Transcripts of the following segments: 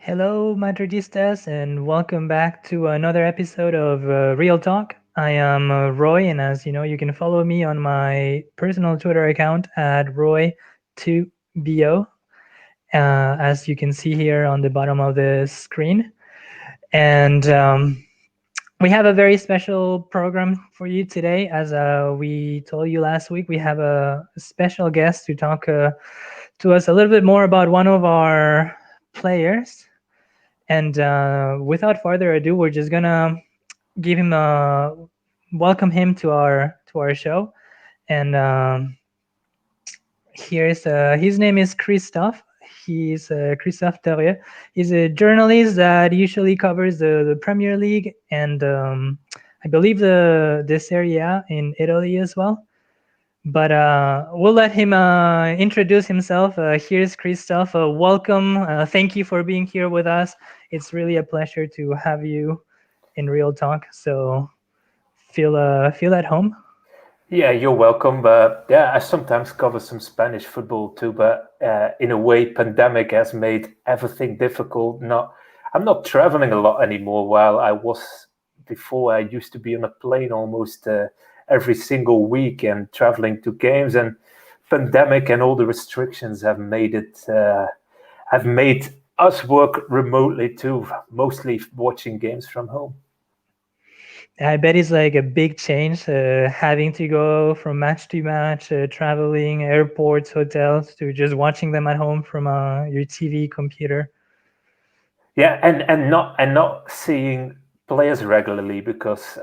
Hello, Madridistas, and welcome back to another episode of Real Talk. I am Roy, and as you know, you can follow me on my personal Twitter account at Roy2BO, as you can see here on the bottom of the screen. And we have a very special program for you today. As we told you last week, we have a special guest to talk to us a little bit more about one of our players. And without further ado, we're just gonna give him a welcome him to our show. And here's his name is Christophe. He's Christophe Terrier. He's a journalist that usually covers the Premier League and I believe the Serie A in Italy as well. But we'll let him introduce himself. Here's Christophe. Welcome. Thank you for being here with us. It's really a pleasure to have you in Real Talk. So feel at home. Yeah, you're welcome. But yeah, I sometimes cover some Spanish football too. But in a way, pandemic has made everything difficult. I'm not traveling a lot anymore. While I was before, I used to be on a plane almost every single week and traveling to games. And pandemic and all the restrictions have made us work remotely too, mostly watching games from home. I bet it's like a big change, having to go from match to match, traveling, airports, hotels, to just watching them at home from your TV, computer. Yeah, and not seeing players regularly because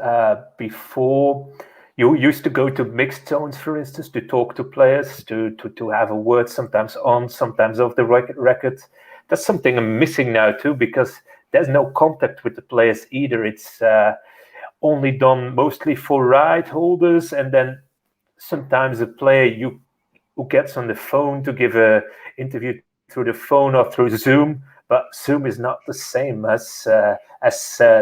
before you used to go to mixed zones, for instance, to talk to players, to have a word, sometimes on, sometimes off the record. That's something I'm missing now too because there's no contact with the players either. It's only done mostly for right holders, and then sometimes a player who gets on the phone to give a interview through the phone or through Zoom. But Zoom is not the same as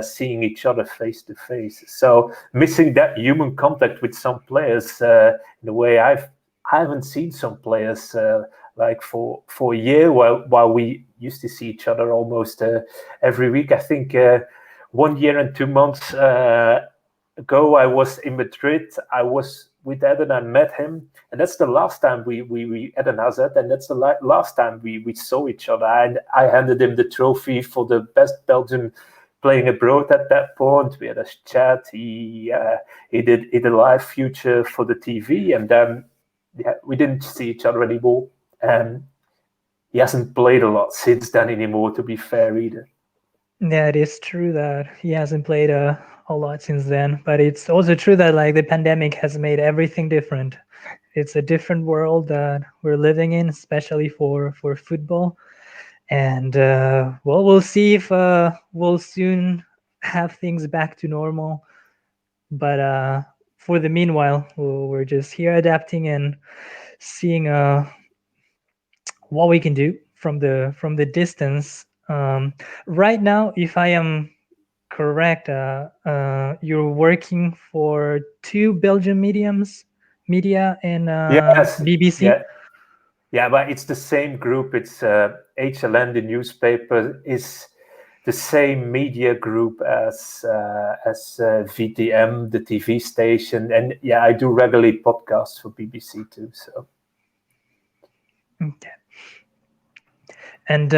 seeing each other face to face. So missing that human contact with some players in a way I haven't seen some players like for a year while we used to see each other almost every week. I think 1 year and 2 months ago I was in Madrid. I was with Ed and I met him, and that's the last time we Eden Hazard, and that's the last time we saw each other. And I handed him the trophy for the best Belgian playing abroad at that point. We had a chat. He did a live future for the TV, and then we didn't see each other anymore. And he hasn't played a lot since then anymore, to be fair either. Yeah, it is true that he hasn't played a lot since then, but it's also true that like the pandemic has made everything different. It's a different world that we're living in, especially for football. And well, we'll see if we'll soon have things back to normal. But for the meanwhile, we're just here adapting and seeing what we can do from the distance. Right now, if I am correct, you're working for two Belgian media and Yes, BBC. yeah, yeah, but it's the same group. It's HLN, the newspaper, is the same media group as VTM, the TV station, and yeah, I do regularly podcasts for BBC too. So Okay. And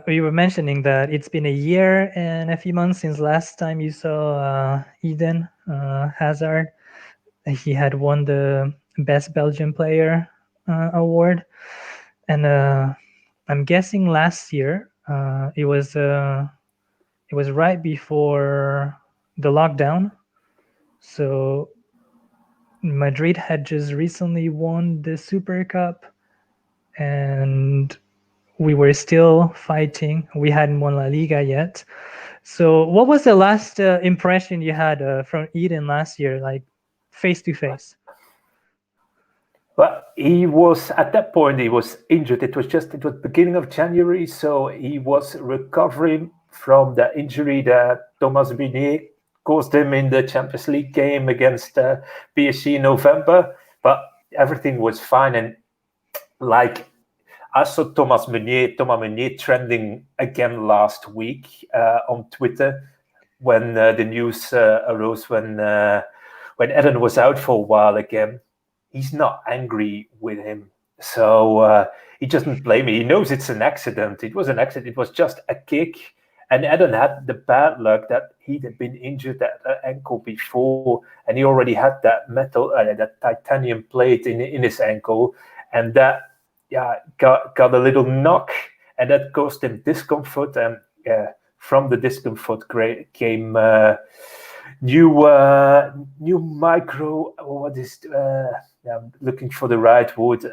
you were mentioning that it's been a year and a few months since last time you saw Eden Hazard. He had won the Best Belgian Player award, and I'm guessing last year it was right before the lockdown. So Madrid had just recently won the Super Cup, and we were still fighting. We hadn't won La Liga yet. So, what was the last impression you had from Eden last year, like face to face? well, he was at that point he was injured. It was beginning of January, so he was recovering from the injury that Thomas Meunier caused him in the Champions League game against PSG in November. But everything was fine, and like I saw Thomas Meunier trending again last week on Twitter when the news arose when Eden was out for a while again. He's not angry with him, so he doesn't blame me. He knows it's an accident. It was an accident. It was just a kick. And Eden had the bad luck that he'd been injured at the ankle before, and he already had that that titanium plate in his ankle, and that got a little knock, and that caused him discomfort. And from the discomfort came new micro. What is? I'm looking for the right word.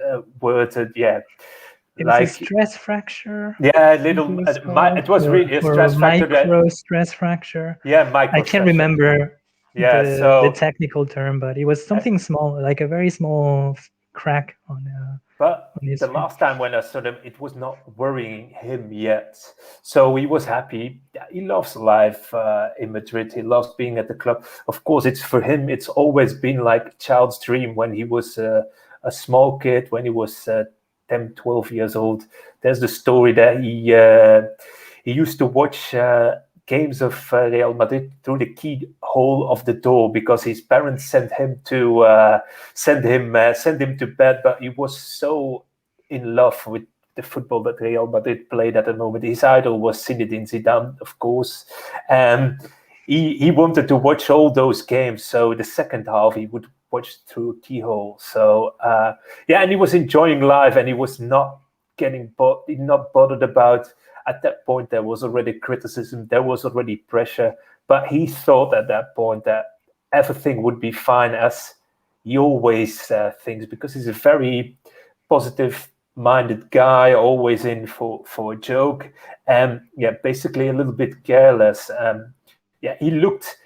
It was a stress fracture. Yeah, little. It was really a stress fracture. Micro stress fracture. Yeah, micro. I can't remember the so technical term, but it was something small, like a very small crack on. But on his the finger. last time when I saw him, it was not worrying him yet. So he was happy. He loves life in Madrid. He loves being at the club. Of course, it's for him. It's always been like a child's dream when he was a small kid, when he was 10, 12 years old. There's the story that he used to watch games of Real Madrid through the keyhole of the door because his parents sent him to send him to bed, but he was so in love with the football that Real Madrid played at the moment. His idol was Zinedine Zidane, of course, and he wanted to watch all those games. So the second half he would watch through keyhole. So and he was enjoying life, and he was not not bothered about. At that point, there was already criticism, there was already pressure, but he thought at that point that everything would be fine, as he always thinks, because he's a very positive-minded guy, always in for a joke, and basically a little bit careless. He looked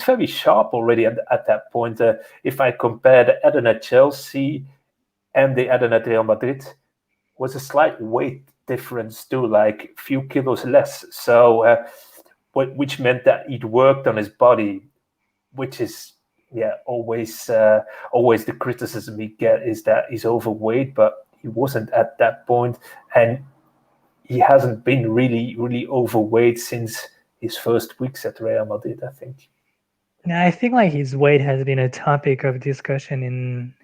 very sharp already at that point. If I compare the Eden at Chelsea and the Eden at Real Madrid, was a slight weight difference too, like a few kilos less. So, which meant that he'd worked on his body, which is always the criticism he get is that he's overweight, but he wasn't at that point, and he hasn't been really overweight since his first weeks at Real Madrid, I think. Yeah, I think like his weight has been a topic of discussion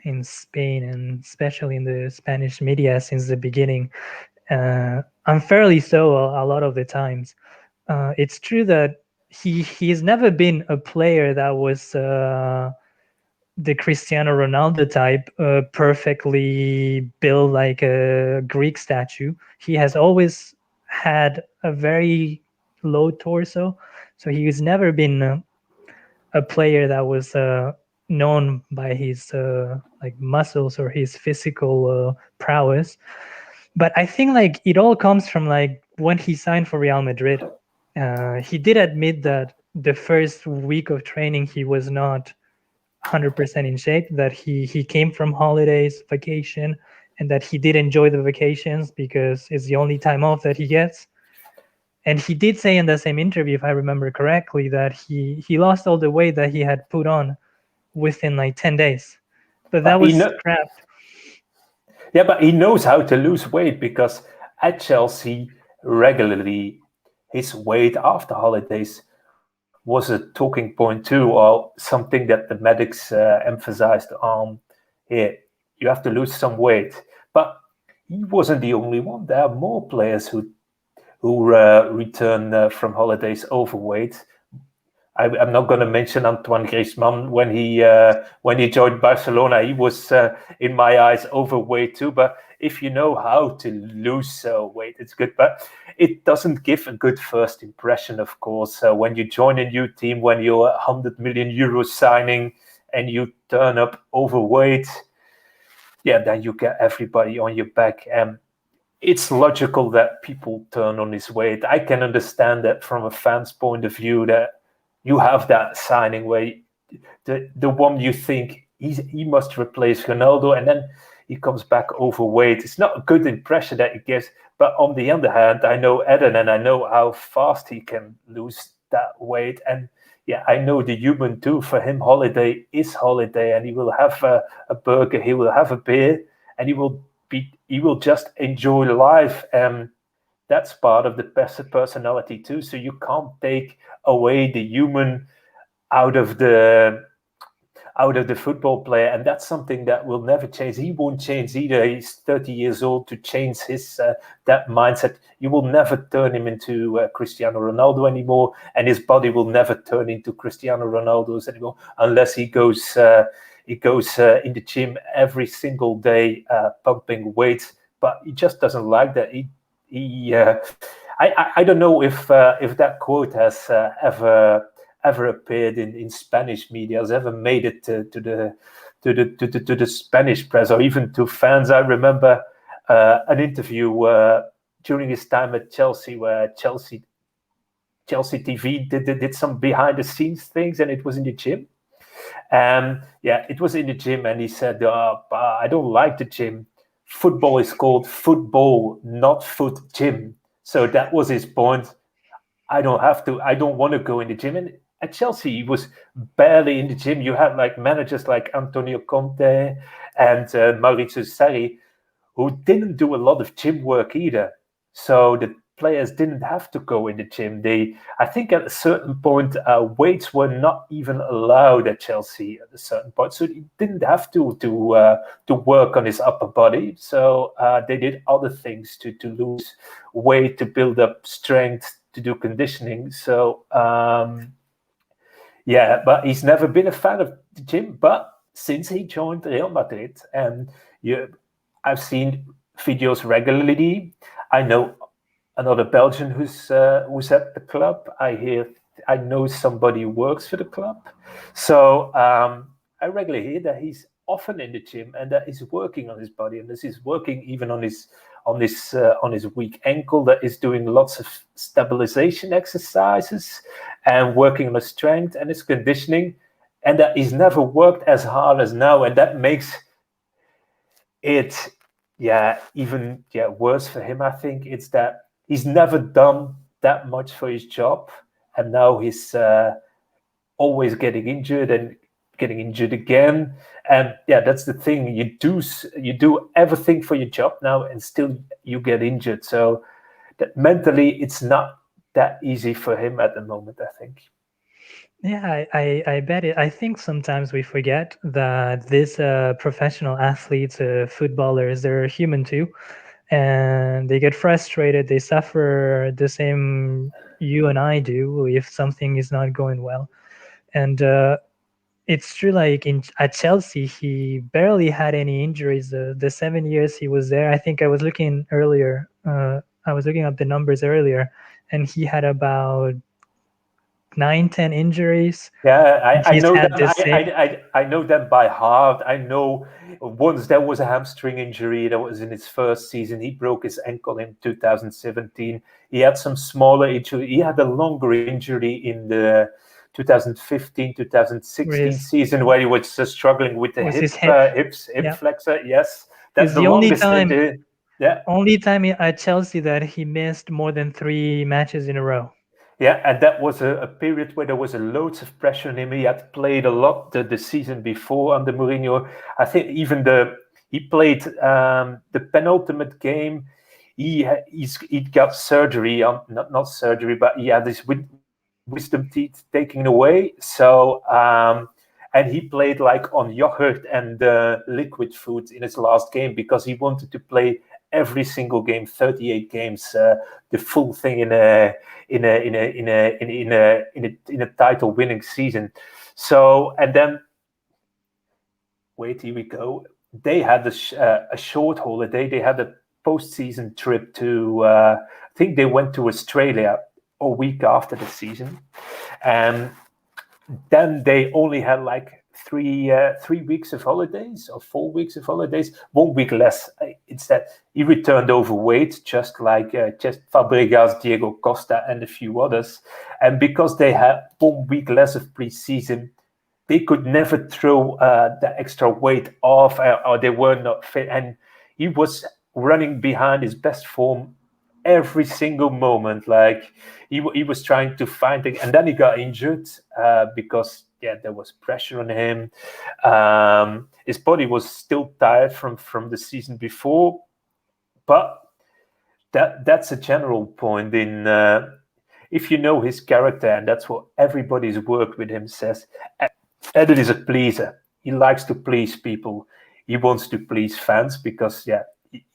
in Spain, and especially in the Spanish media since the beginning. Unfairly so a lot of the times. It's true that he's never been a player that was the Cristiano Ronaldo type, perfectly built like a Greek statue. He has always had a very low torso, so he's never been a player that was known by his like muscles or his physical prowess. But I think like it all comes from like when he signed for Real Madrid. He did admit that the first week of training he was not 100% in shape, that he came from holidays, vacation, and that he did enjoy the vacations because it's the only time off that he gets. And he did say in the same interview, if I remember correctly, that he lost all the weight that he had put on within like 10 days. But that was scrapped. Yeah, but he knows how to lose weight, because at Chelsea regularly his weight after holidays was a talking point too, or something that the medics emphasized on. Here, you have to lose some weight. But he wasn't the only one. There are more players who return from holidays overweight. I'm not going to mention Antoine Griezmann. When he joined Barcelona, he was, in my eyes, overweight too. But if you know how to lose weight, it's good. But it doesn't give a good first impression, of course. When you join a new team, when you're a €100 million signing and you turn up overweight, then you get everybody on your back. And it's logical that people turn on his weight. I can understand that from a fan's point of view, that you have that signing where the one you think he must replace Ronaldo, and then he comes back overweight. It's not a good impression that he gives. But on the other hand, I know Eden, and I know how fast he can lose that weight. And I know the human too. For him, holiday is holiday, and he will have a burger, he will have a beer, and he will he will just enjoy life, and that's part of the personality too. So you can't take away the human out of the football player, and that's something that will never change. He won't change either. He's 30 years old to change his that mindset. You will never turn him into Cristiano Ronaldo anymore, and his body will never turn into Cristiano Ronaldo's anymore unless he goes in the gym every single day pumping weights. But he just doesn't like that. I don't know if that quote has ever appeared in Spanish media, has ever made it to the Spanish press or even to fans. I remember an interview during his time at Chelsea, where Chelsea TV did some behind the scenes things, and it was in the gym. It was in the gym, and he said, "I don't like the gym. Football is called football, not foot gym." So that was his point. I don't want to go in the gym. And at Chelsea, he was barely in the gym. You had like managers like Antonio Conte and Maurizio Sarri, who didn't do a lot of gym work either. So the players didn't have to go in the gym. I think at a certain point, weights were not even allowed at Chelsea at a certain point. So he didn't have to work on his upper body. So they did other things to lose weight, to build up strength, to do conditioning. So but he's never been a fan of the gym. But since he joined Real Madrid, and I've seen videos regularly. I know another Belgian who's at the club. I know somebody who works for the club. So I regularly hear that he's often in the gym and that he's working on his body, and this is working even on his weak ankle, that is doing lots of stabilization exercises and working on his strength and his conditioning, and that he's never worked as hard as now, and that makes it even worse for him. I think it's that he's never done that much for his job, and now he's always getting injured and getting injured again. And that's the thing. You do everything for your job now, and still you get injured. So that mentally, it's not that easy for him at the moment, I think. Yeah, I bet it. I think sometimes we forget that these professional athletes, footballers, they're human too, and they get frustrated. They suffer the same you and I do if something is not going well. And it's true, like at Chelsea, he barely had any injuries. The 7 years he was there, I think I was looking earlier. I was looking up the numbers earlier, and he had about 9, 10 injuries. Yeah, I He's know had them. the same. I know them by heart. I know once there was a hamstring injury that was in his first season. He broke his ankle in 2017. He had some smaller injury. He had a longer injury in the 2015, 2016 season where he was struggling with the hip his hip. hip flexor. Yes, that's It's the the only longest. time Yeah. only time at Chelsea that he missed more than 3 matches in a row. Yeah, and that was a period where there was loads of pressure on him. He had played a lot the season before under Mourinho. I think even he played the penultimate game. He got surgery on not surgery, but he had his wisdom teeth taken away. So and he played like on yogurt and liquid food in his last game because he wanted to play every single game, 38 games, the full thing in a title-winning season. So, and then, wait, here we go. They had a short holiday. They had a post-season trip to, I think they went to Australia a week after the season, and then they only had like 3 weeks of holidays or 4 weeks of holidays, 1 week less. Instead, he returned overweight, just like Fabregas, Diego Costa, and a few others. And because they had 1 week less of pre-season, they could never throw the extra weight off, or they were not fit. And he was running behind his best form every single moment. Like he was trying to find it, and then he got injured because there was pressure on him. His body was still tired from the season before, but that's a general point in. If you know his character, and that's what everybody who's worked with him says, Eden is a pleaser. He likes to please people. He wants to please fans because,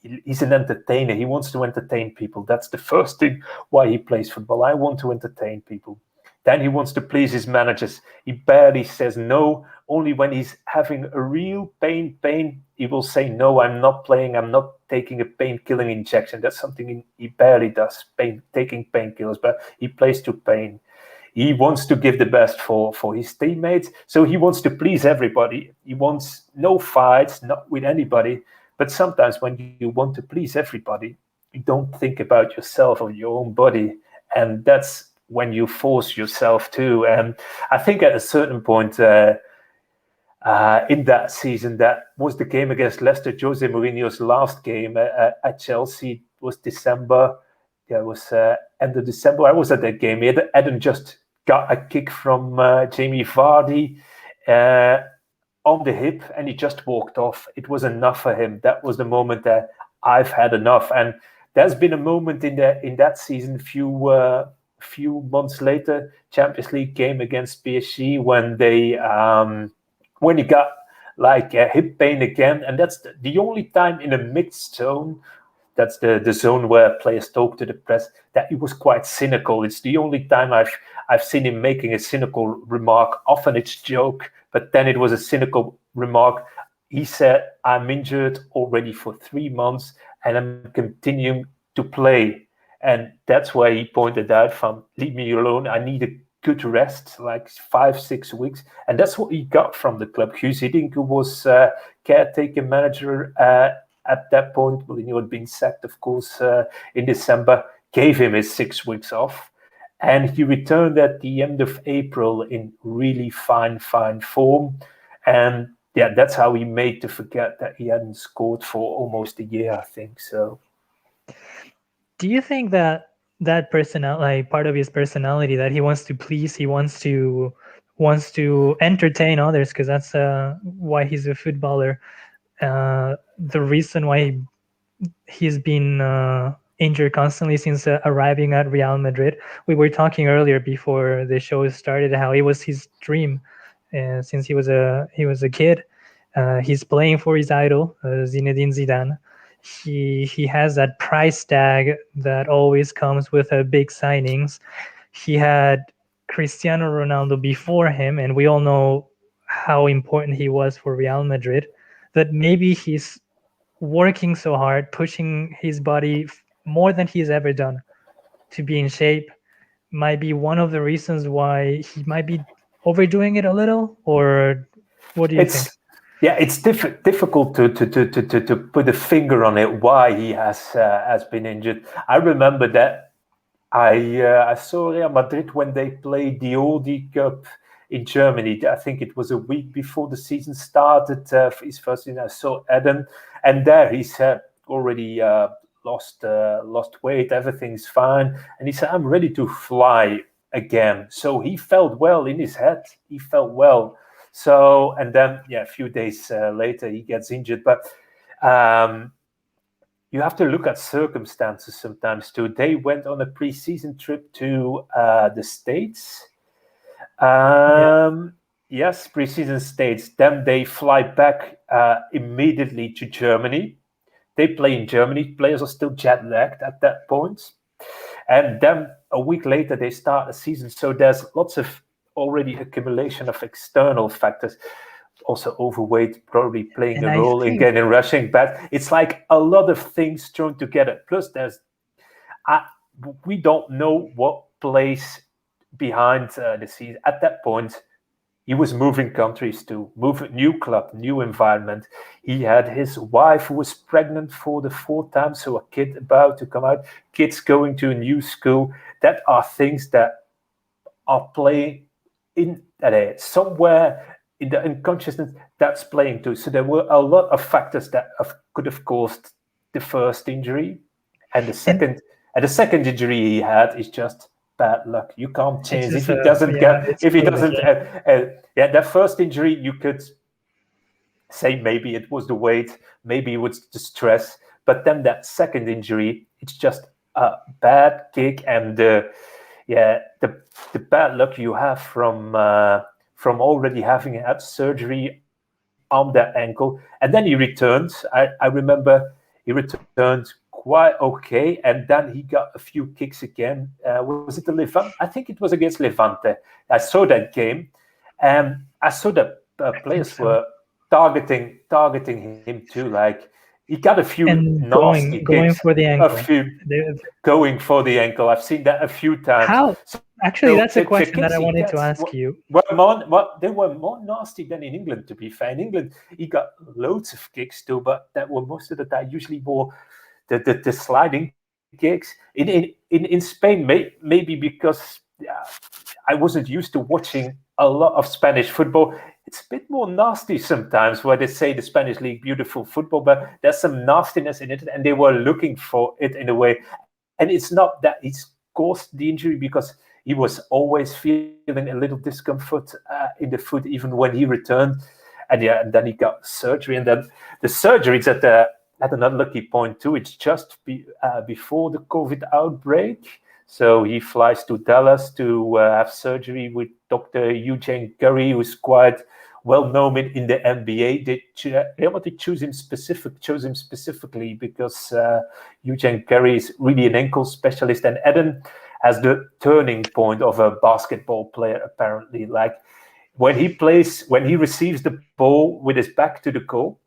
he's an entertainer. He wants to entertain people. That's the first thing why he plays football. I want to entertain people. Then he wants to please his managers. He barely says no. Only when he's having a real pain, he will say, no, I'm not playing. I'm not taking a pain-killing injection. That's something he barely does, taking painkillers, but he plays to pain. He wants to give the best for his teammates. So he wants to please everybody. He wants no fights, not with anybody. But sometimes when you want to please everybody, you don't think about yourself or your own body. And that's when you force yourself to. And I think at a certain point in that season, that was the game against Leicester, Jose Mourinho's last game at Chelsea. It was December. Yeah, it was end of December. I was at that game. Eden just got a kick from Jamie Vardy on the hip, and he just walked off. It was enough for him. That was the moment that I've had enough. And there's been a moment in that season, few months later, Champions League game against PSG, when he got like a hip pain again, and that's the only time in a mixed zone. That's the zone where players talk to the press, that he was quite cynical. It's the only time I've seen him making a cynical remark. Often it's joke, but then it was a cynical remark. He said, I'm injured already for 3 months and I'm continuing to play. And that's why he pointed out from, leave me alone. I need a good rest, like 5-6 weeks. And that's what he got from the club. Guus Hiddink, who was caretaker manager at that point, Mourinho had been sacked, of course, in December, gave him his 6 weeks off. And he returned at the end of April in really fine form. And that's how he made to forget that he hadn't scored for almost a year, I think. So, do you think that part of his personality, that he wants to please, he wants to entertain others, because that's why he's a footballer, the reason why he's been injured constantly since arriving at Real Madrid? We were talking earlier before the show started how it was his dream since he was a kid. He's playing for his idol, Zinedine Zidane. He has that price tag that always comes with big signings. He had Cristiano Ronaldo before him, and we all know how important he was for Real Madrid. That maybe he's working so hard, pushing his body more than he's ever done to be in shape, might be one of the reasons why he might be overdoing it a little. Or what do you think? Yeah, it's difficult to put a finger on it why he has been injured. I remember that I saw Real Madrid when they played the Audi Cup in Germany. I think it was a week before the season started. For his first season, I saw Eden, and there he said already lost weight, everything's fine, and he said, "I'm ready to fly again." So he felt well in his head. He felt well. So, and then, a few days later, he gets injured. But you have to look at circumstances sometimes too. They went on a pre-season trip to the States. Yes, pre-season States. Then they fly back immediately to Germany. They play in Germany. Players are still jet-lagged at that point. And then a week later, they start a season. So there's lots of already accumulation of external factors, also overweight probably playing a role in getting rushing back. It's like a lot of things thrown together. Plus, we don't know what plays behind the scenes. At that point, he was moving countries to move new club, new environment. He had his wife who was pregnant for the 4th time, so a kid about to come out, kids going to a new school. That are things that are playing in somewhere in the unconsciousness that's playing too. So there were a lot of factors that could have caused the first injury, and the second And the second injury he had is just bad luck. You can't It's change just if he doesn't yeah, get it's if he part of the doesn't. game. Yeah, that first injury you could say maybe it was the weight, maybe it was the stress, but then that second injury, it's just a bad kick, and yeah, the bad luck you have from already having had surgery on that ankle, and then he returned. I remember he returned quite okay, and then he got a few kicks again. Was it the Levante? I think it was against Levante. I saw that game, and I saw that I think players so. were targeting him too. Like he got a few And nasty going kicks, for the a ankle. few The- going for the ankle. I've seen that a few times. How? So Actually, that's a the kicks question he that I wanted gets to ask you. they were more nasty than in England. To be fair, in England he got loads of kicks too, but that were most of the time usually more the sliding kicks. In Spain, maybe because I wasn't used to watching a lot of Spanish football. It's a bit more nasty sometimes where they say the Spanish league beautiful football, but there's some nastiness in it, and they were looking for it in a way. And it's not that he's caused the injury because he was always feeling a little discomfort in the foot even when he returned, and then he got surgery, and then the surgery is at an unlucky point too. It's just before the COVID outbreak. So he flies to Dallas to have surgery with Dr. Eugene Curry, who's quite well known in the NBA. Real Madrid chose him specifically because Eugene Curry is really an ankle specialist, and Eden has the turning point of a basketball player apparently. Like when he receives the ball with his back to the goal,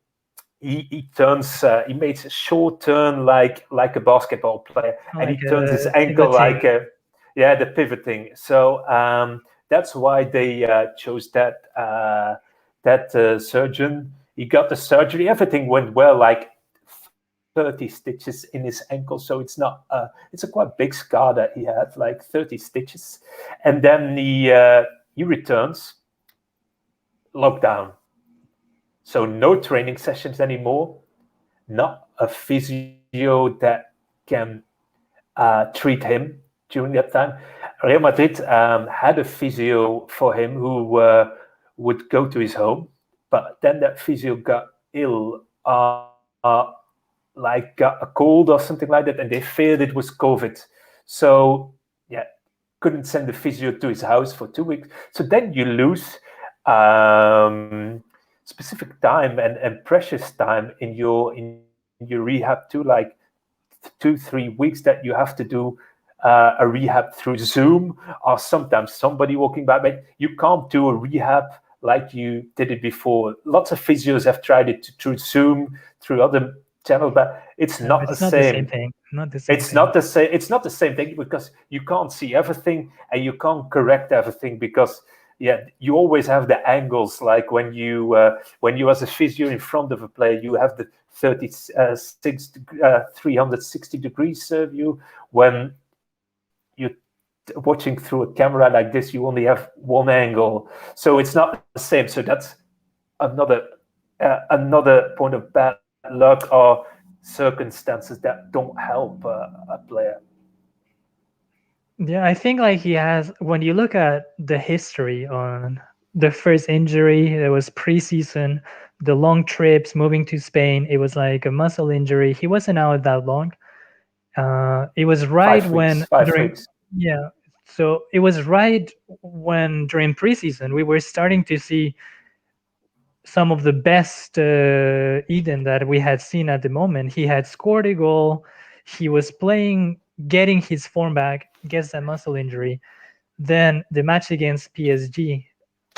he turns he makes a short turn like a basketball player, and Like he turns his ankle pivoting. like a yeah, the pivoting. So that's why they chose that surgeon. He got the surgery, everything went well, like 30 stitches in his ankle, so it's not it's a quite big scar that he had, like 30 stitches. And then he returns, lockdown, so no training sessions anymore, not a physio that can treat him during that time. Real Madrid had a physio for him who would go to his home, but then that physio got ill, like got a cold or something like that, and they feared it was COVID. So yeah, couldn't send the physio to his house for 2 weeks. So then you lose um, specific time and precious time in your rehab too, like 2-3 weeks that you have to do a rehab through Zoom, or sometimes somebody walking by. But you can't do a rehab like you did it before. Lots of physios have tried it through Zoom, through other channels, but it's No, not the it's not the same same. thing. Not the same It's thing. not the same. It's not the same thing because you can't see everything and you can't correct everything because yeah, you always have the angles. Like when you as a physio in front of a player, you have the 360 degrees view. When you're watching through a camera like this, you only have one angle, so it's not the same. So that's another point of bad luck or circumstances that don't help a player. Yeah, I think like he has, when you look at the history on the first injury, there was preseason, the long trips, moving to Spain, it was like a muscle injury. He wasn't out that long. It was right 5 weeks, when 5 weeks. during, yeah, so it was right when during preseason we were starting to see some of the best Eden that we had seen at the moment. He had scored a goal. He was playing, getting his form back, gets that muscle injury. Then the match against PSG,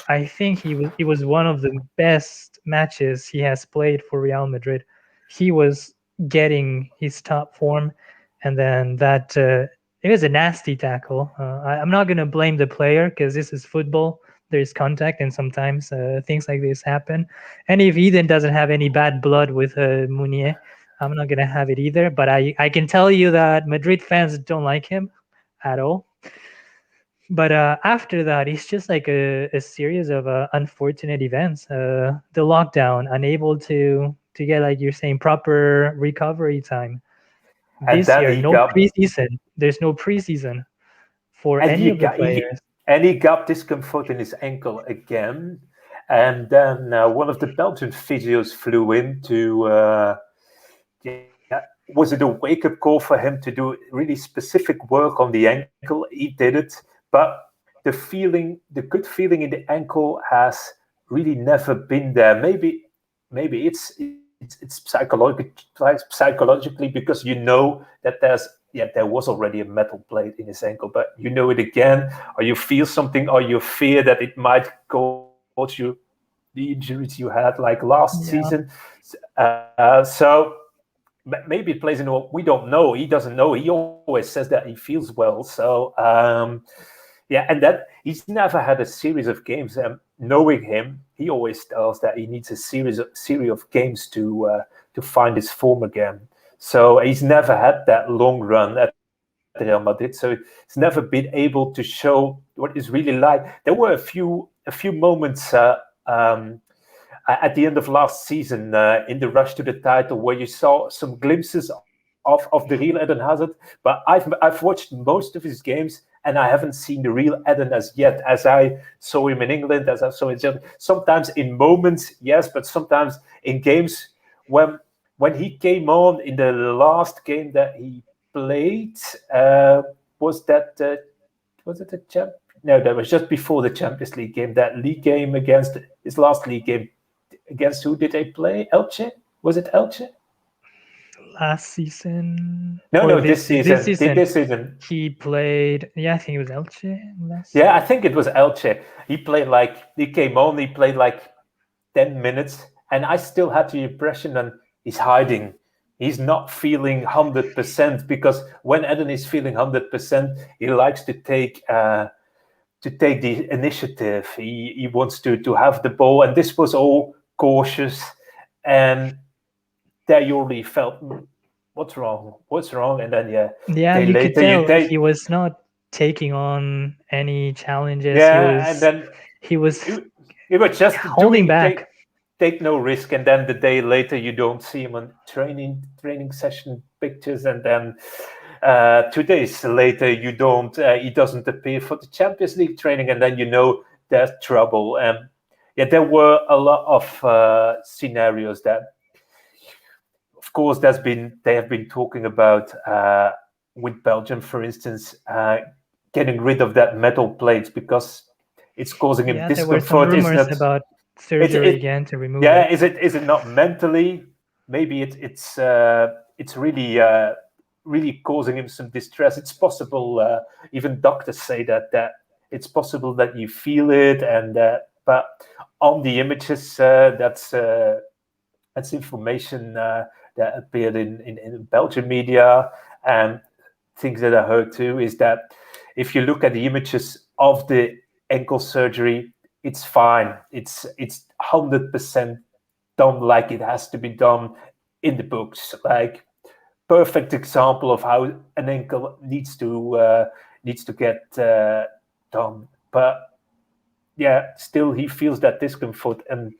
I think it was one of the best matches he has played for Real Madrid. He was getting his top form, and then that it was a nasty tackle. I'm not gonna blame the player because this is football. There's contact, and sometimes things like this happen. And if Eden doesn't have any bad blood with Mounier, I'm not gonna have it either. But I can tell you that Madrid fans don't like him at all. But after that, it's just like a series of unfortunate events. The lockdown, unable to get, like you're saying, proper recovery time. and this then year, he no got preseason. There's no preseason for and any of the players. he got discomfort in his ankle again, and then one of the Belgian physios flew in to yeah, was it a wake up call for him to do really specific work on the ankle? He did it, but the good feeling in the ankle has really never been there. Maybe it's psychologically because you know that there was already a metal plate in his ankle, but you know it again, or you feel something, or you fear that it might cause you the injuries you had like last season. Yeah, So maybe it plays into what we don't know. He doesn't know. He always says that he feels well. So yeah, and that he's never had a series of games. Knowing him, he always tells that he needs a series of games to find his form again. So he's never had that long run at Real Madrid. So he's never been able to show what it's really like. There were a few moments. At the end of last season in the rush to the title where you saw some glimpses of the real Eden Hazard. But I've watched most of his games and I haven't seen the real Eden as yet, as I saw him in England, as I saw in Germany. Sometimes in moments, yes, but sometimes in games when he came on in the last game that he played, was that was it the champ? No, that was just before the Champions League game. That league game against his last league game against who did they play? Elche? Was it Elche? last season No, or no, this season This season. he played. Yeah, I think it was Elche last. Yeah, I think it was Elche. He came on, he played like 10 minutes, and I still had the impression that he's hiding. He's not feeling 100% because when Eden is feeling 100%, he likes to take the initiative. He wants to have the ball, and this was all cautious. And there you already felt what's wrong, and then Yeah, day you could later you tell take he was not taking on any challenges. and then He was he was just holding back. take no risk, and then the day later you don't see him on training session pictures, and then 2 days later you don't he doesn't appear for the Champions League training, and then you know there's trouble. Yeah, there were a lot of scenarios that, of course, they have been talking about with Belgium, for instance, getting rid of that metal plates because it's causing him Yeah, there were some discomfort. Isn't rumors it? about It's surgery it. again to remove Yeah. it. Is it not mentally? Maybe it's really really causing him some distress. It's possible. Even doctors say that it's possible that you feel it, and but on the images, that's information that appeared in Belgian media, and things that I heard too is that if you look at the images of the ankle surgery, it's fine. It's 100% done like it has to be done in the books. Like perfect example of how an ankle needs to get done. But yeah, still he feels that discomfort, and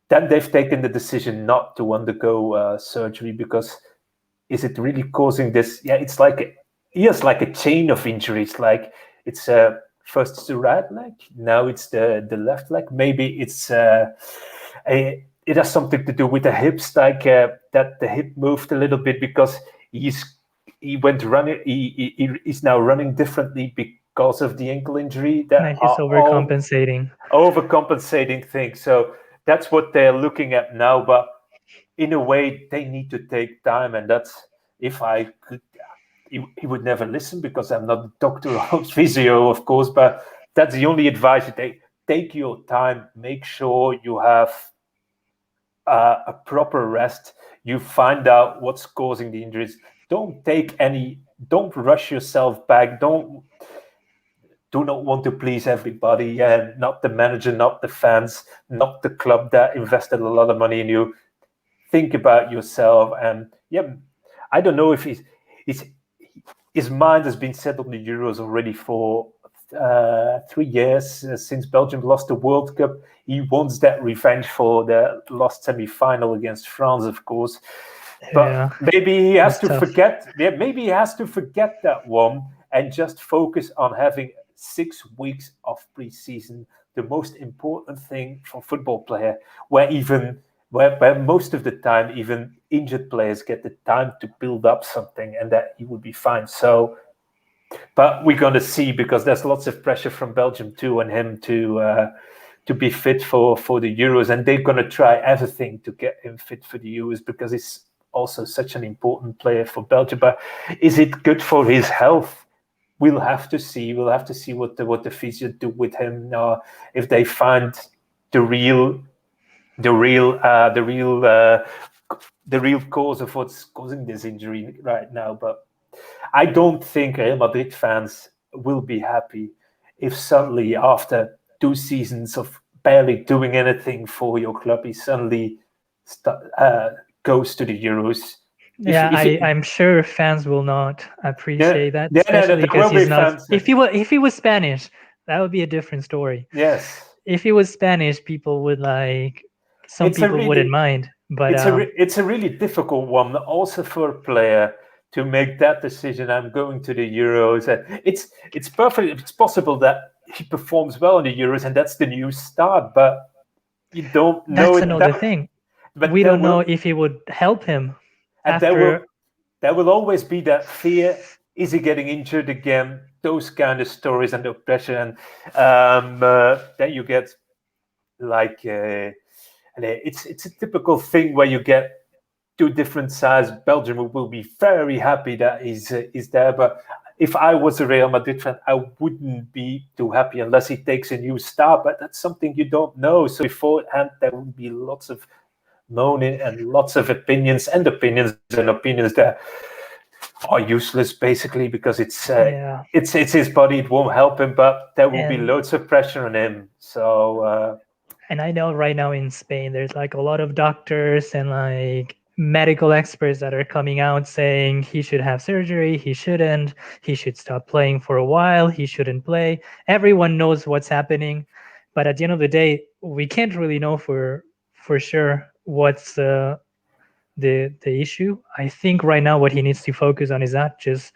then they've taken the decision not to undergo surgery because is it really causing this? Yeah, it's like like a chain of injuries. Like it's first it's the right leg, now it's the left leg. Maybe it has something to do with the hips, like that the hip moved a little bit because he went running. He's now running differently because of the ankle injury. That Like he's are all overcompensating. overcompensating thing. So that's what they're looking at now. But in a way, they need to take time, and that's if I could. He would never listen because I'm not a doctor or physio, of course. But that's the only advice you take. Take your time. Make sure you have a proper rest. You find out what's causing the injuries. Don't take any. Don't rush yourself back. Don't do not want to please everybody, and not the manager, not the fans, not the club that invested a lot of money in you. Think about yourself, and yeah, I don't know if he's his mind has been set on the Euros already for 3 years since Belgium lost the World Cup. He wants that revenge for the lost semi-final against France, of course. But Yeah, maybe he has that's to tough. forget. Yeah, maybe he has to forget that one and just focus on having 6 weeks of preseason, the most important thing for a football player, where most of the time even injured players get the time to build up something, and that he would be fine. So, but we're going to see, because there's lots of pressure from Belgium too on him to be fit for the Euros, and they're going to try everything to get him fit for the Euros, because he's also such an important player for Belgium. But is it good for his health? We'll have to see. We'll have to see what the physio do with him, if they find the real the real uh, the real uh, the real cause of what's causing this injury right now. But I don't think Real Madrid fans will be happy if suddenly, after 2 seasons of barely doing anything for your club, he suddenly goes to the Euros. Yeah, If it, I'm sure fans will not yeah, appreciate that, yeah, no, no, especially there because will be he's not. fans. If he was Spanish, that would be a different story. Yes, If he was Spanish, people would like. Some it's a people wouldn't really mind, but it's a really difficult one, also for a player to make that decision. I'm going to the Euros, and it's perfect. It's possible that he performs well in the Euros, and that's the new start. But you don't know that's it. another thing. But We don't know if it would help him and after. there will always be that fear. Is he getting injured again? Those kind of stories and the pressure, and then you get like. And it's a typical thing where you get two different sides. Belgium will be very happy that he's there, but if I was a Real Madrid fan, I wouldn't be too happy unless he takes a new start. But that's something you don't know. So beforehand, there would be lots of moaning and lots of opinions that are useless, basically, because Yeah, it's his body. It won't help him, but there will be and loads of pressure on him. So. I know right now in Spain there's like a lot of doctors and like medical experts that are coming out saying he should have surgery, he shouldn't, he should stop playing for a while, he shouldn't play. Everyone knows what's happening, but at the end of the day, we can't really know for sure what's the issue. I think right now what he needs to focus on is that just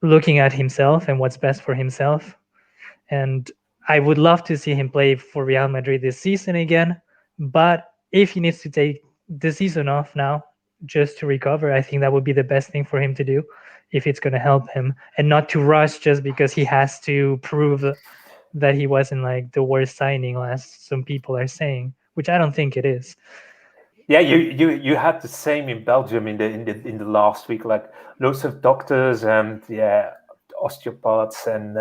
looking at himself and what's best for himself. And I would love to see him play for Real Madrid this season again. But if he needs to take the season off now just to recover, I think that would be the best thing for him to do if it's going to help him, and not to rush just because he has to prove that he wasn't like the worst signing, as some people are saying, which I don't think it is. Yeah, you had the same in Belgium in the last week, like loads of doctors and osteopaths and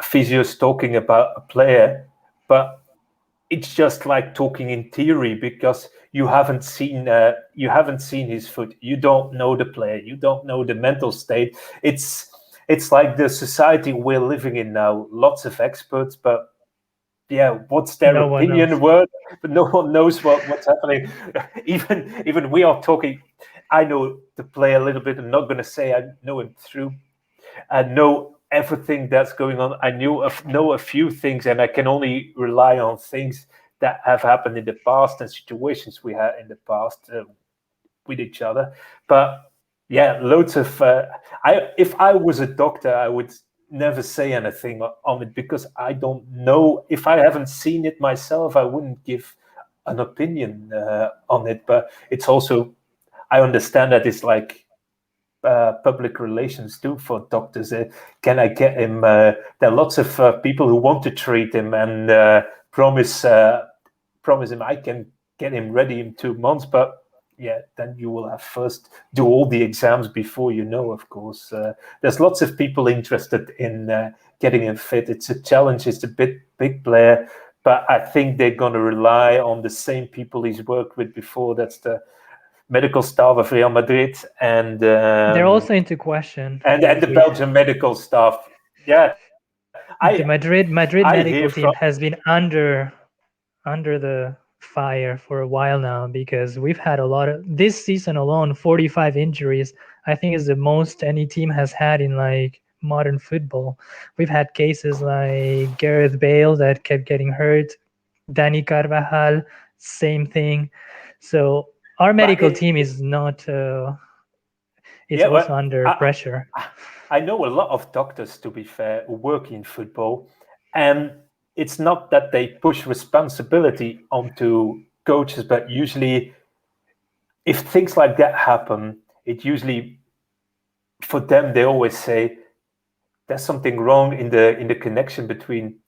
physios talking about a player, but it's just like talking in theory, because you haven't seen his foot, you don't know the player, you don't know the mental state. It's like the society we're living in now, lots of experts, but yeah, what's their No one knows. opinion word? But no one knows what's happening. Even we are talking. I know the player a little bit. I'm not going to say I know him through. I know everything that's going on. I know a few things, and I can only rely on things that have happened in the past and situations we had in the past with each other. But yeah, loads of. If I was a doctor, I would never say anything on it, because I don't know. If I haven't seen it myself, I wouldn't give an opinion on it. But it's also, I understand that it's like public relations too for doctors. Can I get him? There are lots of people who want to treat him and promise him I can get him ready in 2 months, but yeah, then you will have first do all the exams before you know, of course. There's lots of people interested in getting him fit. It's a challenge. It's a big player, but I think they're going to rely on the same people he's worked with before. That's the medical staff of Real Madrid They're also into question. and the We Belgian medical staff. Yeah, the Madrid I hear medical from. team has been under the fire for a while now, because we've had a lot of this season alone 45 injuries. I think is the most any team has had in like modern football. We've had cases like Gareth Bale that kept getting hurt, Danny Carvajal, same thing. So our but medical team is not. It's yeah, also well, under pressure. I know a lot of doctors, to be fair, who work in football, and it's not that they push responsibility onto coaches, but usually, if things like that happen, it usually for them they always say there's something wrong in the connection between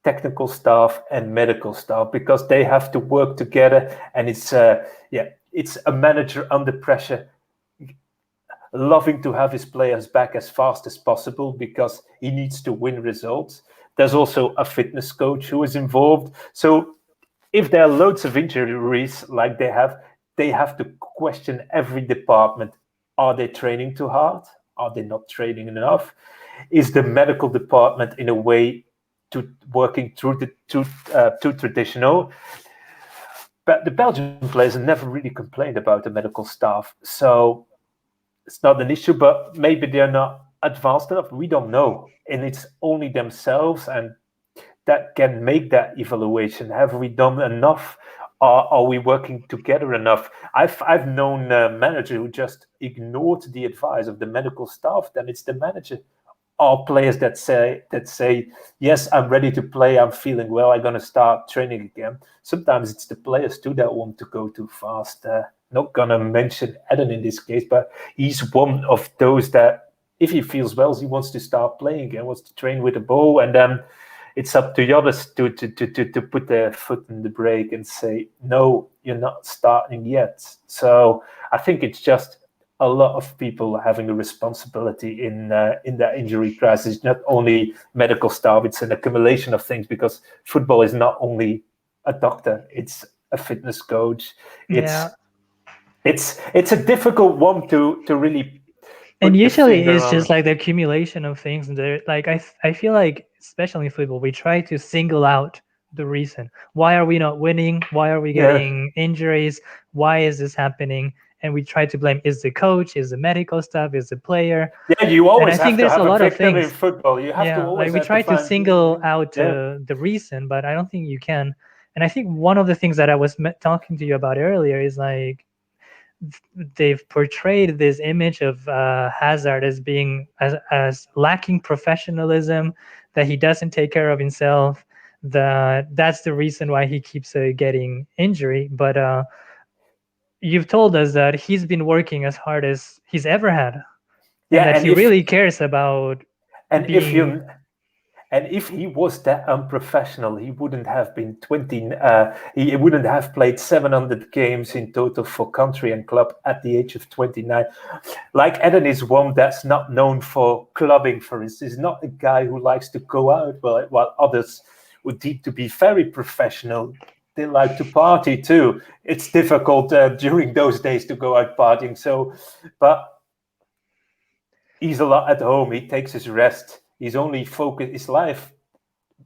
technical staff and medical staff because they have to work together, and it's a manager under pressure loving to have his players back as fast as possible because he needs to win results. There's also a fitness coach who is involved. So if there are loads of injuries like they have to question every department. Are they training too hard? Are they not training enough? Is the medical department in a way to working through the too traditional? But the Belgian players never really complained about the medical staff, so it's not an issue, but maybe they're not advanced enough. We don't know. And it's only themselves and that can make that evaluation. Have we done enough? Are we working together enough? I've known a manager who just ignored the advice of the medical staff. Then it's the manager. Or players that say yes, I'm ready to play. I'm feeling well. I'm gonna start training again. Sometimes it's the players too that want to go too fast. Not gonna mention Eden in this case, but he's one of those that if he feels well, he wants to start playing again, wants to train with the ball, and then it's up to the others to put their foot in the brake and say, no, you're not starting yet. So I think it's just a lot of people having a responsibility in that injury crisis. Not only medical staff, it's an accumulation of things because football is not only a doctor, it's a fitness coach. Yeah. It's a difficult one to really And put the usually finger it's just on. like the accumulation of things. And there, like I feel like, especially in football, we try to single out the reason. Why are we not winning? Why are we Yeah. getting injuries? Why is this happening? And we try to blame is the coach, is the medical staff, is the player. Yeah, you And I always think have to there's a have a lot of victim in things. football. You have to Yeah, like always we have to try to find. single out Yeah, the reason, but I don't think you can. And I think one of the things that I was talking to you about earlier is like they've portrayed this image of Hazard as being as lacking professionalism, that he doesn't take care of himself, that that's the reason why he keeps getting injury. But you've told us that he's been working as hard as he's ever had, and yeah, that he really cares about and if being. you and if he was that unprofessional, he wouldn't have been 20. He wouldn't have played 700 games in total for country and club at the age of 29. Like Eden is one that's not known for clubbing, for instance. He's not a guy who likes to go out, while others would need to be very professional. They like to party too. It's difficult during those days to go out partying. So, but he's a lot at home. He takes his rest. He's only focused his life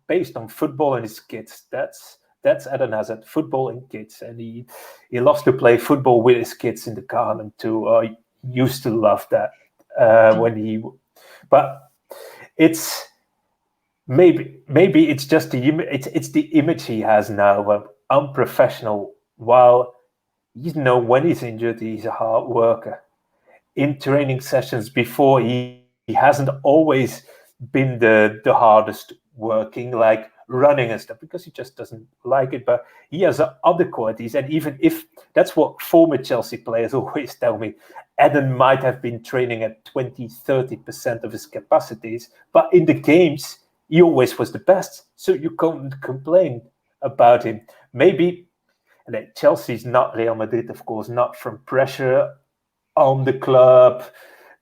based on football and his kids. That's Eden Hazard, football and kids, and he loves to play football with his kids in the garden too. I used to love that when he, but it's maybe it's just it's the image he has now of unprofessional. While when he's injured, he's a hard worker. In training sessions before, he hasn't always been the hardest working, like running and stuff, because he just doesn't like it. But he has other qualities, and even if that's what former Chelsea players always tell me, Eden might have been training at 20-30% of his capacities, but in the games he always was the best, so you can't complain about him. Maybe, and Chelsea's not Real Madrid, of course, not from pressure on the club,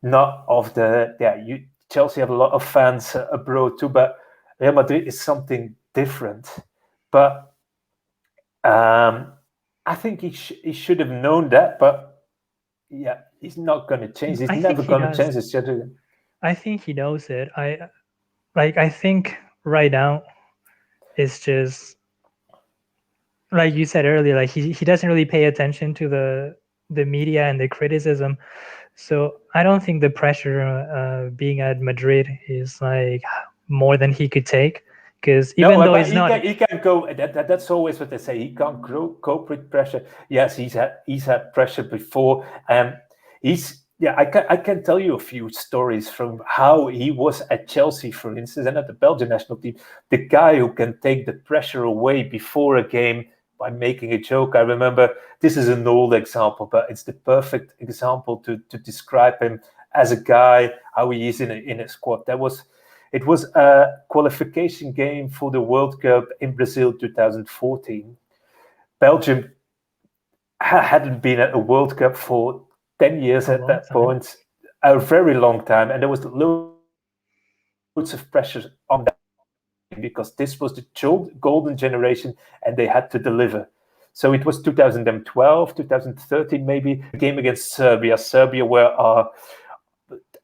not of the Chelsea have a lot of fans abroad too, but Real Madrid is something different. But I think he should have known that. But yeah, he's not going to change. He's I think never he going to does. change his schedule. I think he knows it. I think right now it's just like you said earlier, like he doesn't really pay attention to the media and the criticism. So I don't think the pressure being at Madrid is like more than he could take, Because No, even though but he's not, he can go. That's always what they say. He can't cope with pressure. Yes, he's had pressure before. I can tell you a few stories from how he was at Chelsea, for instance, and at the Belgian national team. The guy who can take the pressure away before a game by making a joke. I remember, this is an old example, but it's the perfect example to describe him as a guy, how he is in a squad. It was a qualification game for the World Cup in Brazil 2014. Belgium hadn't been at a World Cup for 10 years a at long that time. point, a very long time. And there was loads of pressure on that because this was the golden generation and they had to deliver. So it was 2012, 2013, maybe, a game against Serbia. Serbia were,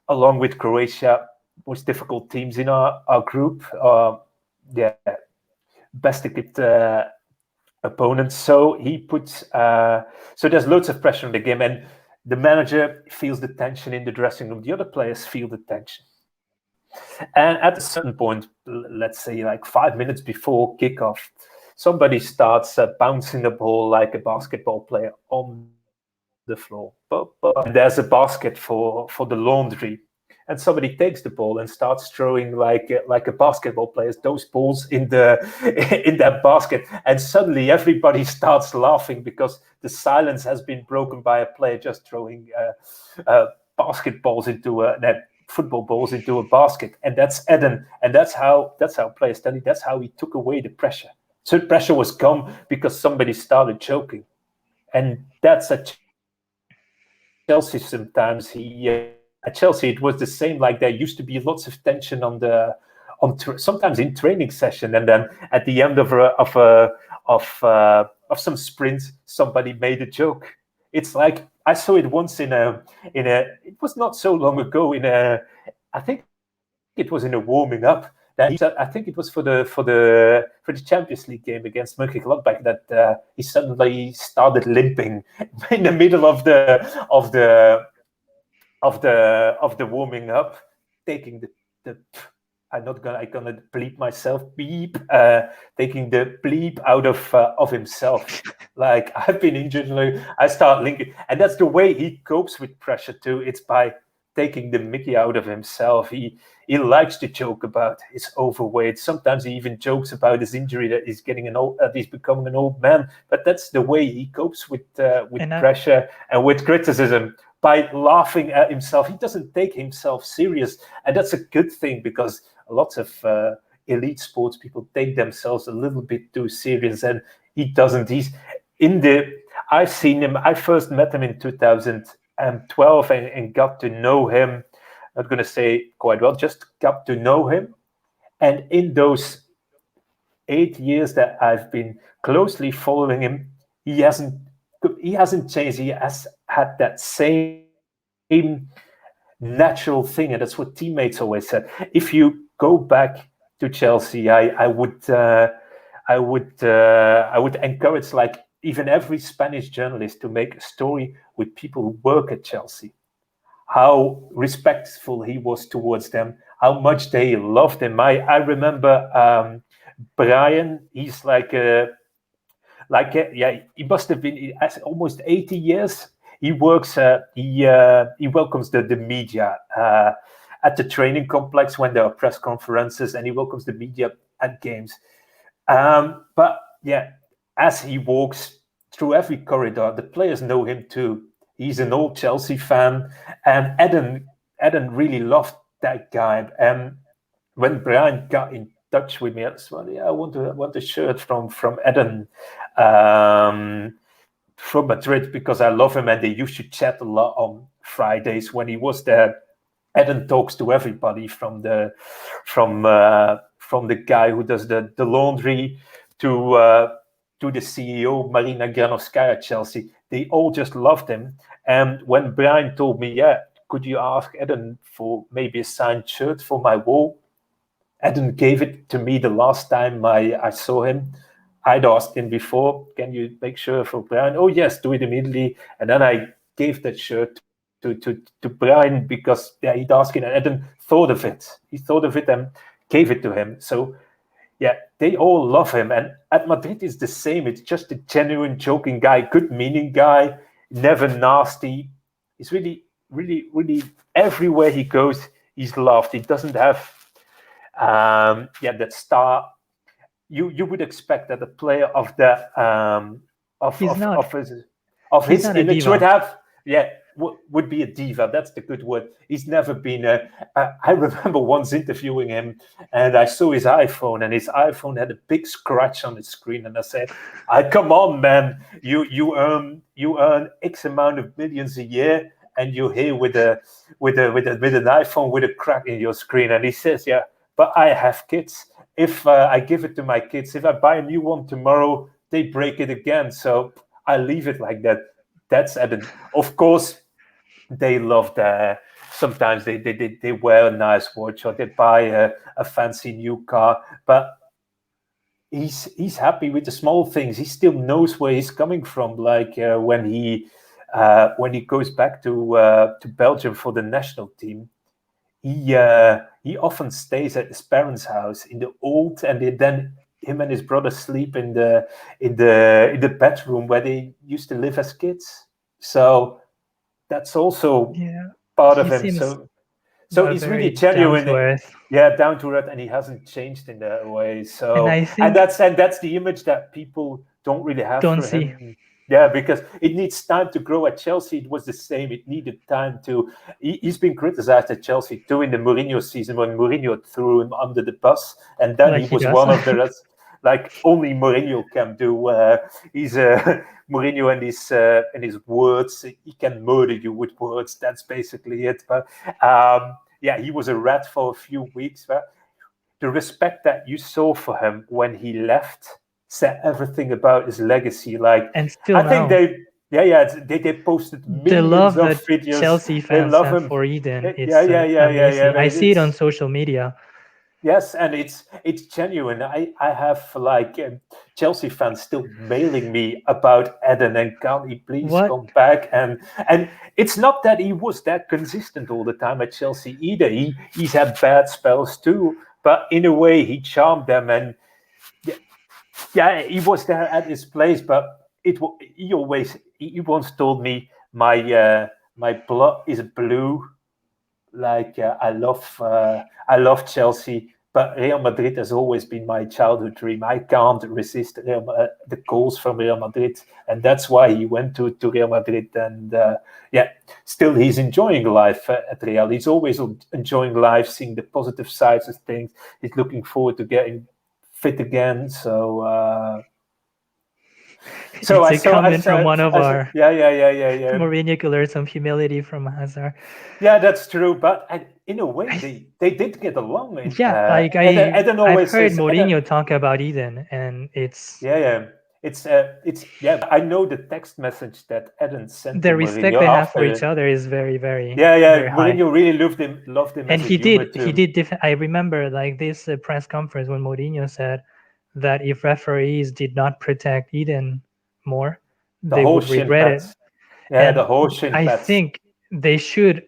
along with Croatia, most difficult teams in our group. Best equipped opponents. So he puts, so there's loads of pressure on the game, and the manager feels the tension in the dressing room. The other players feel the tension. And at a certain point, let's say like 5 minutes before kickoff, somebody starts bouncing the ball like a basketball player on the floor. And there's a basket for the laundry. And somebody takes the ball and starts throwing like a basketball player those balls in in that basket. And suddenly everybody starts laughing because the silence has been broken by a player just throwing basketballs into football balls into a basket. And that's Eden. And that's how players tell you, that's how he took away the pressure. So the pressure was gone because somebody started choking. And that's at Chelsea sometimes. At Chelsea, it was the same. Like there used to be lots of tension sometimes in training session, and then at the end of some sprints, somebody made a joke. It's like I saw it once in a. It was not so long ago I think it was in a warming up. That I think it was for the Champions League game against Mönchengladbach that he suddenly started limping in the middle of the warming up, taking the I'm gonna bleep myself beep, taking the bleep out of himself. Like I've been injured, like, I start linking, and that's the way he copes with pressure too. It's by taking the Mickey out of himself. He likes to joke about his overweight. Sometimes he even jokes about his injury, that he's becoming an old man. But that's the way he copes with pressure and with criticism, by laughing at himself. He doesn't take himself serious, and that's a good thing because lots of elite sports people take themselves a little bit too serious, and he doesn't. I've seen him. I first met him in 2012 and got to know him. Not going to say quite well, just got to know him. And in those 8 years that I've been closely following him, he hasn't changed. He has had that same natural thing, and that's what teammates always said. If you go back to Chelsea, I would encourage, like, even every Spanish journalist to make a story with people who work at Chelsea, how respectful he was towards them, how much they loved him. I remember Brian. He's he must have been almost 80 years. He works. He welcomes the media at the training complex when there are press conferences, and he welcomes the media at games. But yeah, as he walks through every corridor, the players know him too. He's an old Chelsea fan, and Eden really loved that guy. And when Brian got in touch with me, I said, well, yeah, I want a shirt from Eden from Madrid because I love him, and they used to chat a lot on Fridays when he was there. Eden talks to everybody from the guy who does the laundry to the CEO Marina Granovskaya at Chelsea. They all just loved him. And when Brian told me, yeah, could you ask Eden for maybe a signed shirt for my wall? Eden gave it to me the last time I saw him. I'd asked him before, can you make sure for Brian? Oh yes, do it immediately. And then I gave that shirt to Brian because he'd asked him, and Eden thought of it. He thought of it and gave it to him. So yeah, they all love him. And at Madrid, it's the same. It's just a genuine, joking guy, good meaning guy, never nasty. He's really, really, really everywhere he goes, he's loved. He doesn't have, that star. You would expect that a player of the of He's of not. of his of He's his not a image would diva. have, would be a diva. That's the good word. He's never been a. I remember once interviewing him, and I saw his iPhone, and his iPhone had a big scratch on its screen, and I said, "I come on, man, you earn X amount of millions a year, and you're here with an iPhone with a crack in your screen." And he says, "Yeah, but I have kids. If I give it to my kids, if I buy a new one tomorrow, they break it again. So I leave it like that." That's Eden. Of course, they love the. Sometimes they wear a nice watch or they buy a fancy new car, but he's happy with the small things. He still knows where he's coming from. Like when he goes back to Belgium for the national team, he often stays at his parents' house in the old, and then him and his brother sleep in the bedroom where they used to live as kids. So that's also Yeah, part he of him. seems So he's really very down to genuine, earth, yeah, down to earth, and he hasn't changed in that way. and So I and think that's the image that people don't really have don't for see him. Yeah, because it needs time to grow. At Chelsea, it was the same. It needed time to. He's been criticized at Chelsea too in the Mourinho season when Mourinho threw him under the bus, and then like he he was does. one of the rest. Like only Mourinho can do. He's Mourinho and his words. He can murder you with words. That's basically it. But yeah, he was a rat for a few weeks. But the respect that you saw for him when he left said everything about his legacy. Like, And I still think now, they posted the millions love of that videos. Chelsea They fans love have him. for Eden, Yeah, it's yeah, yeah, yeah, yeah. amazing. I But see it on it's social media. yes, and it's genuine. I have like Chelsea fans still mailing me about Eden and can he please What? come back? And it's not that he was that consistent all the time at Chelsea either. He's had bad spells too, but in a way he charmed them. And yeah, yeah, he was there at his place, but he once told me my blood is blue. Like I love Chelsea, but Real Madrid has always been my childhood dream. I can't resist the goals from Real Madrid, and that's why he went to Real Madrid. And yeah, still he's enjoying life at Real. He's always enjoying life, seeing the positive sides of things. He's looking forward to getting fit again. So It's I a so I comment from said one of I said our yeah. Mourinho could learn some humility from Hazard. Yeah, that's true. But in a way, I, they did get along. yeah, like Eden I've always heard says, Eden, Mourinho talk about Eden, and it's yeah, yeah. It's yeah. I know the text message that Eden sent to the respect Mourinho they have for each after. other is very, very, Yeah, yeah. very high. Mourinho really loved him And as a human he too. did. I remember like this press conference when Mourinho said that if referees did not protect Eden more, The they whole would shin regret it. pads. Yeah, the And whole shin I pads. think they should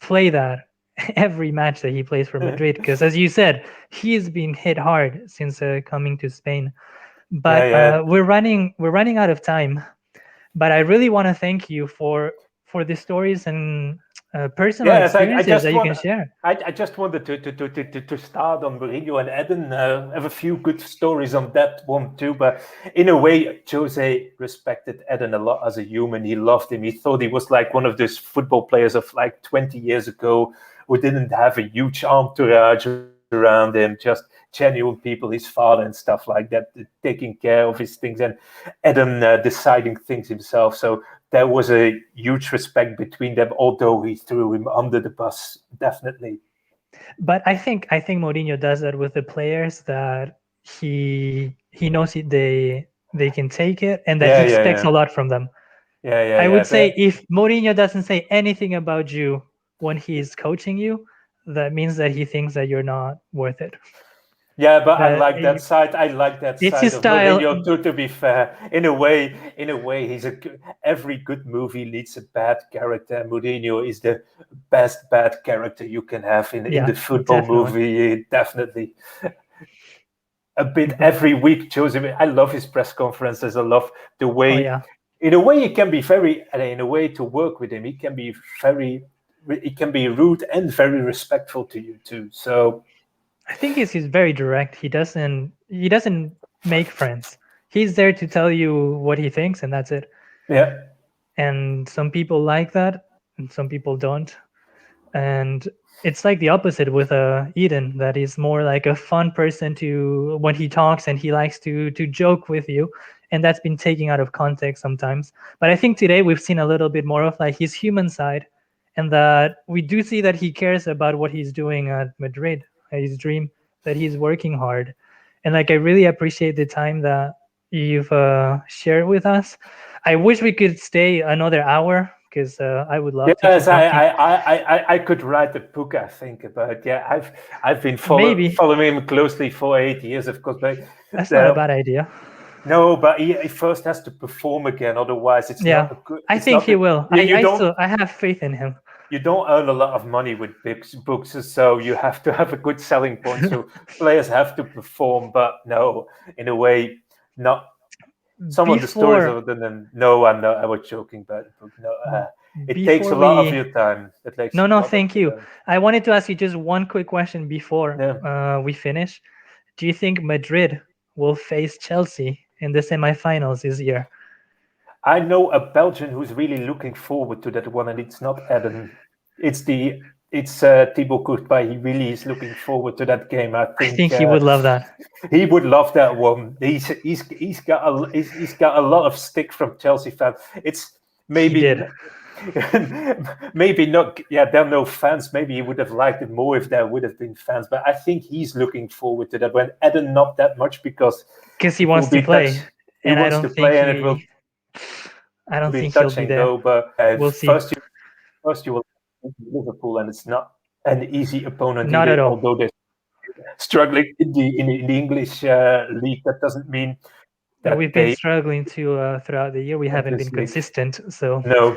play that every match that he plays for Yeah, Madrid because, as you said, he's been hit hard since coming to Spain. But yeah. we're running out of time. But I really want to thank you for the stories and personal Yes, I experiences just that you want. can share. I just wanted to start on Mourinho and Eden. I have a few good stories on that one too. But in a way, Jose respected Eden a lot as a human. He loved him. He thought he was like one of those football players of like 20 years ago who didn't have a huge entourage around him, just genuine people, his father and stuff like that, taking care of his things, and Eden deciding things himself. So there was a huge respect between them, although he threw him under the bus, definitely. But I think Mourinho does that with the players that he knows they can take it and that he Yeah, expects a lot from them. I would say But if Mourinho doesn't say anything about you when he's coaching you, that means that he thinks that you're not worth it. yeah, but I That like that side. I like that it's side his of style. Mourinho too. To be fair, in a way, every good movie needs a bad character. Mourinho is the best bad character you can have in Yeah, the football definitely. movie. Definitely. a bit every week. Jose, I love his press conferences. I love the way. Oh yeah. In a way, he can be very. In a way, to work with him, he can be very. He can be rude and very respectful to you too. So I think he's very direct. He doesn't make friends. He's there to tell you what he thinks, and that's it. yeah, And some people like that, and some people don't. And it's like the opposite with Eden, that he's more like a fun person to when he talks, and he likes to joke with you, and that's been taken out of context sometimes. But I think today we've seen a little bit more of like his human side, and that we do see that he cares about what he's doing at Madrid, his dream, that he's working hard. And like I really appreciate the time that you've shared with us. I wish we could stay another hour, because I would love to keep yes, talking. I could write a book. I think about I've been Maybe. following him closely for 8 years, of course. But That's not a bad idea. no, but he first has to perform again. Otherwise, it's Yeah, not a good. I It's think not he a, will. I have faith in him. you don't earn a lot of money with books, so you have to have a good selling point. So players have to perform, but no, in a way, not. Some of the stories Before of them. No, I was joking, but no, it takes before a lot of we your time. It takes No, a no, lot of thank your you. time. I wanted to ask you just one quick question before Yeah. we finish. Do you think Madrid will face Chelsea in the semifinals this year? I know a Belgian who's really looking forward to that one, and it's not Eden. It's Thibaut Courtois. He really is looking forward to that game. I I think think he would love that. he would love that one. He's got a lot of stick from Chelsea fans. It's He maybe did. maybe not. Yeah, there are no fans. Maybe he would have liked it more if there would have been fans. But I think he's looking forward to that. When Eden, not that much, because Because he it will wants to be play, he and wants to play, and it will I don't be think he'll touch be and there. go. But We'll see. first you will Liverpool, and it's not an easy opponent Not at either. all. Although they're struggling in the English league, that doesn't mean No, that we've been they struggling to throughout the year. We haven't been this league. consistent, so No,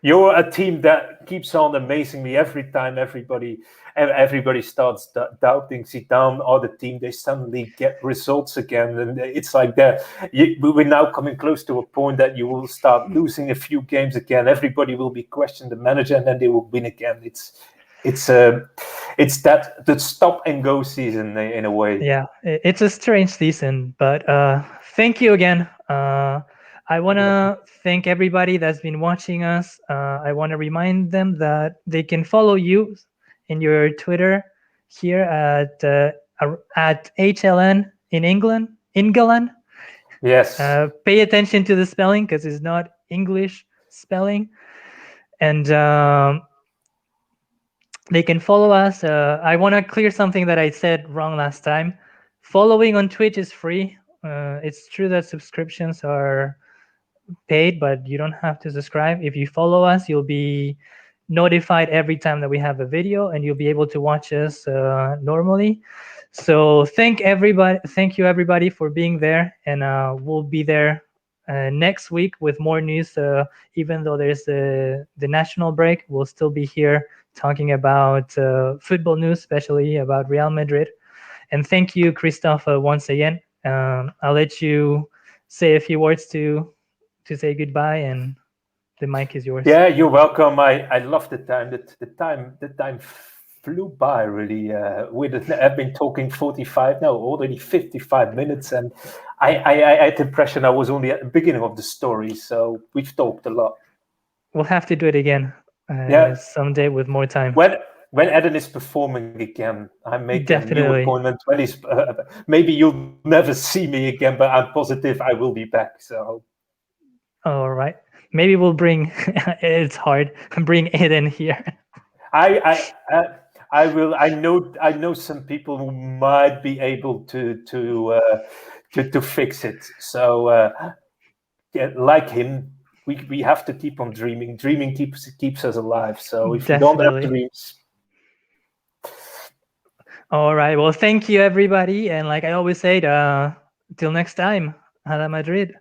you're a team that keeps on amazing me every time. Everybody starts doubting Zidane or the team. They suddenly get results again, and it's like that. We're now coming close to a point that you will start losing a few games again. Everybody will be questioning the manager, and then they will win again. It's that the stop and go season in a way. yeah, it's a strange season. But thank you again. I want to thank everybody that's been watching us. I want to remind them that they can follow you in your Twitter here at HLN in England. Yes. Pay attention to the spelling, because it's not English spelling. And they can follow us. I want to clear something that I said wrong last time. Following on Twitch is free. It's true that subscriptions are paid, but you don't have to subscribe. If you follow us, you'll be notified every time that we have a video, and you'll be able to watch us normally. So thank you everybody for being there, and we'll be there next week with more news. Even though there's the national break, we'll still be here talking about football news, especially about Real Madrid. And thank you, Christophe, once again. I'll let you say a few words to say goodbye, and the mic is yours. Yeah, you're welcome. I love the time. The time flew by really. I've been talking 45 now, already 55 minutes, and I had the impression I was only at the beginning of the story. So we've talked a lot. We'll have to do it again someday with more time. When Eden is performing again, I'm making a new Definitely. appointment. When he's maybe you'll never see me again, but I'm positive I will be back. So. All right. Maybe we'll bring. It's hard. Bring Eden here. I will. I know some people who might be able to fix it. So yeah, like him, we have to keep on dreaming. Dreaming keeps us alive. So if you don't have dreams. All right. Well, thank you everybody, and like I always say, till next time, Hala Madrid.